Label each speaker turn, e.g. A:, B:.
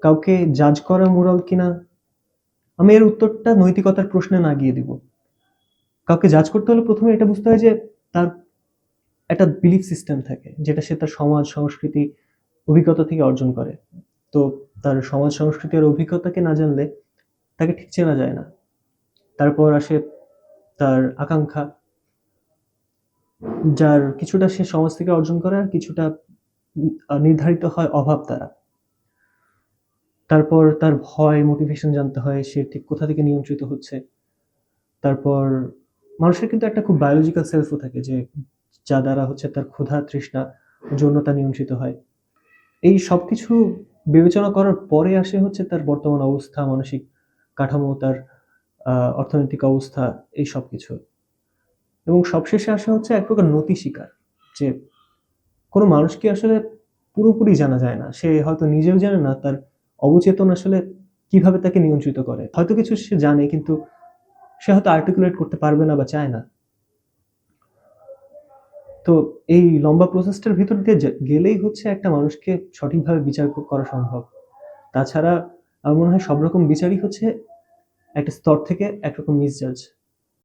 A: কাউকে জাজ করা মোরাল কিনা, আমি এর উত্তরটা নৈতিকতার প্রশ্নে না গিয়ে দিব। কাউকে জাজ করতে হলে প্রথমে এটা বুঝতে হয় যে তার একটা বিলিফ সিস্টেম থাকে, যেটা সে তার সমাজ, সংস্কৃতি, অভিজ্ঞতা থেকে অর্জন করে। তো তার সমাজ, সংস্কৃতি আর অভিজ্ঞতাকে না জানলে তাকে ঠিক চেনা যায় না। তারপর আসে তার আকাঙ্ক্ষা, যার কিছুটা সে সমাজ থেকে অর্জন করে আর কিছুটা নির্ধারিত হয় অভাব দ্বারা। তারপর তার ভয়, মোটিভেশন জানতে হয়, সে ঠিক কোথা থেকে নিয়ন্ত্রিত হচ্ছে। তারপর মানুষের কিন্তু একটা খুব বায়োলজিক্যাল সেলফও থাকে, যে যা দ্বারা হচ্ছে তার ক্ষুধা, তৃষ্ণা, যৌনতা নিয়ন্ত্রিত হয়। এই সবকিছু বিবেচনা করার পরে আসে হচ্ছে তার বর্তমান অবস্থা, মানসিক কাঠামো, তার অর্থনৈতিক অবস্থা, এই সবকিছু। এবং সবশেষে আসে হচ্ছে এক প্রকার নতি স্বীকার, যে কোনো মানুষকে আসলে পুরোপুরি জানা যায় না। সে হয়তো নিজেও জানে না তার অবচেতন আসলে কিভাবে তাকে নিয়ন্ত্রিত করে। হয়তো কিছু সে জানে, কিন্তু সে হয়তো আর্টিকুলেট করতে পারবে না বা চায় না। তো এই লম্বা প্রসেসটার ভিতর দিয়ে গেলেই হচ্ছে একটা মানুষকে সঠিকভাবে বিচার করা সম্ভব। তাছাড়া আমার মনে হয় সব রকম বিচারই হচ্ছে একটা স্তর থেকে একরকম মিসজাজ।